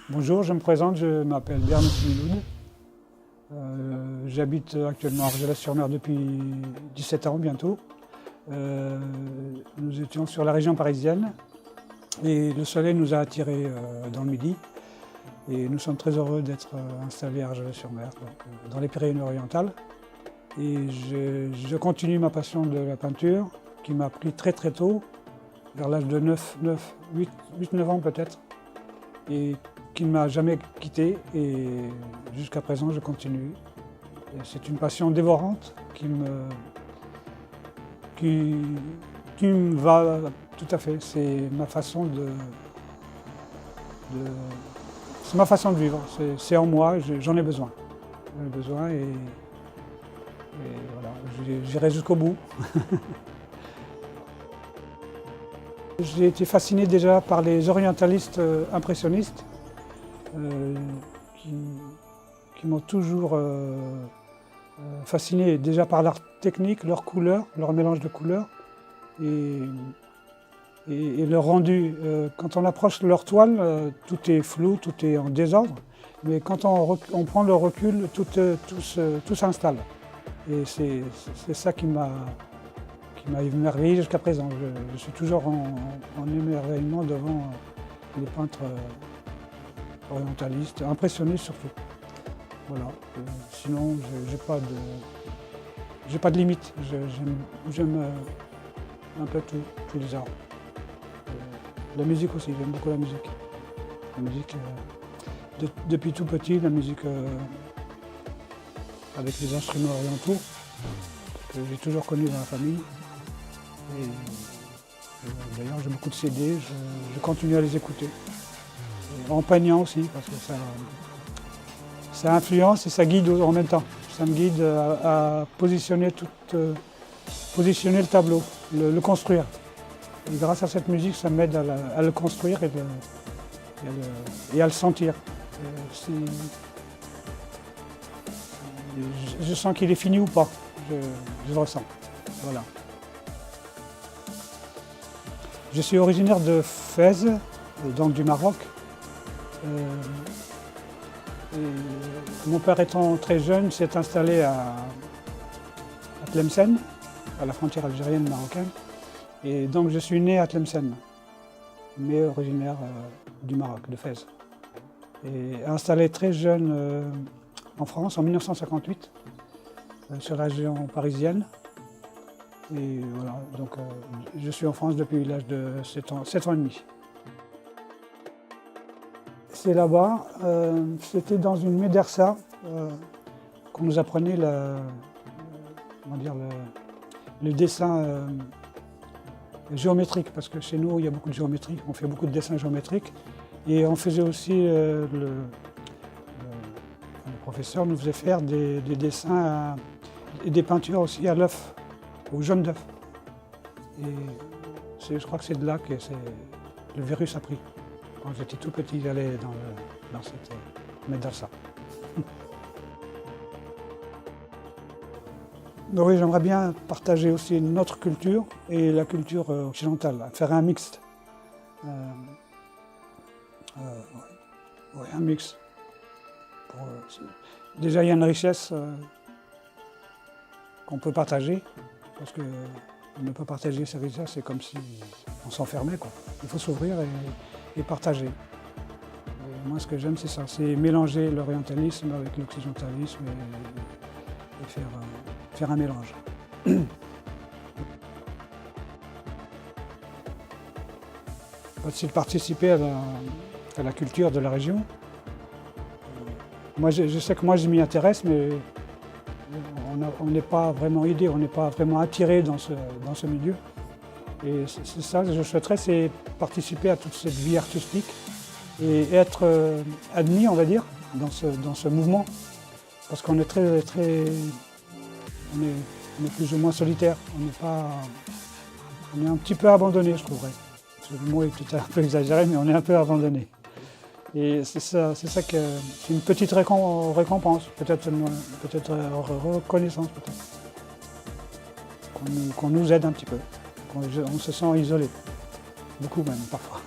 Bonjour, je me présente, je m'appelle Bernard Miloud. J'habite actuellement à Argelès-sur-Mer depuis 17 ans bientôt. Nous étions sur la région parisienne et le soleil nous a attirés dans le Midi. Et nous sommes très heureux d'être installés à Argelès-sur-Mer, dans les Pyrénées-Orientales. Et je continue ma passion de la peinture qui m'a pris très tôt, vers l'âge de 8-9 ans peut-être, et qui ne m'a jamais quitté. Et jusqu'à présent, je continue. C'est une passion dévorante qui me va tout à fait. C'est ma façon c'est ma façon de vivre. C'est en moi, j'en ai besoin. J'en ai besoin et voilà, j'irai jusqu'au bout. J'ai été fasciné déjà par les orientalistes impressionnistes qui m'ont toujours fasciné déjà par leur technique, leurs couleurs, leur mélange de couleurs et leur rendu. Quand on approche leur toile, tout est flou, tout est en désordre, mais quand on prend le recul, tout s'installe. Et c'est ça qui m'a émerveillé jusqu'à présent. Je suis toujours en émerveillement devant les peintres orientalistes, impressionnistes surtout. Voilà. Sinon, j'ai pas de limite. J'aime un peu tous les arts. La musique aussi, j'aime beaucoup la musique. La musique, depuis tout petit, la musique avec les instruments orientaux, que j'ai toujours connu dans la famille. Et d'ailleurs, j'ai beaucoup de CD, je continue à les écouter. Et en peignant aussi, parce que ça influence et ça guide en même temps. Ça me guide à positionner le tableau, le construire. Et grâce à cette musique, ça m'aide à le construire et à le sentir. Je sens qu'il est fini ou pas, je le ressens. Voilà. Je suis originaire de Fès, donc du Maroc. Mon père étant très jeune s'est installé à Tlemcen, à la frontière algérienne marocaine. Et donc je suis né à Tlemcen, mais originaire du Maroc, de Fès. Et installé très jeune en France en 1958, sur la région parisienne. Et voilà, donc je suis en France depuis l'âge de 7 ans et demi. C'est là-bas, c'était dans une médersa qu'on nous apprenait le dessin géométrique, parce que chez nous il y a beaucoup de géométrie, on fait beaucoup de dessins géométriques. Et on faisait aussi, le professeur nous faisait faire des dessins et des peintures aussi à l'œuf, au jaune d'œuf. Et je crois que c'est de là que le virus a pris. Quand j'étais tout petit, j'allais dans cette médersa. Oui, j'aimerais bien partager aussi notre culture et la culture occidentale, faire un mixte. Un mix. Déjà, il y a une richesse qu'on peut partager, parce qu'on ne peut partager ces richesses, c'est comme si on s'enfermait, quoi. Il faut s'ouvrir et partager. Et moi, ce que j'aime, c'est ça, c'est mélanger l'orientalisme avec l'occidentalisme et faire un mélange. C'est de participer à la culture de la région. Moi, je sais que moi, je m'y intéresse, mais on n'est pas vraiment aidé, on n'est pas vraiment attiré dans ce milieu. Et c'est ça que je souhaiterais, c'est participer à toute cette vie artistique et être admis, on va dire, dans ce mouvement. Parce qu'on est on est plus ou moins solitaire, on est un petit peu abandonné, je trouverais. Le mot est peut-être un peu exagéré, mais on est un peu abandonné. Et c'est c'est une petite récompense, peut-être reconnaissance, peut-être. Qu'on nous aide un petit peu, qu'on se sent isolé, beaucoup même parfois.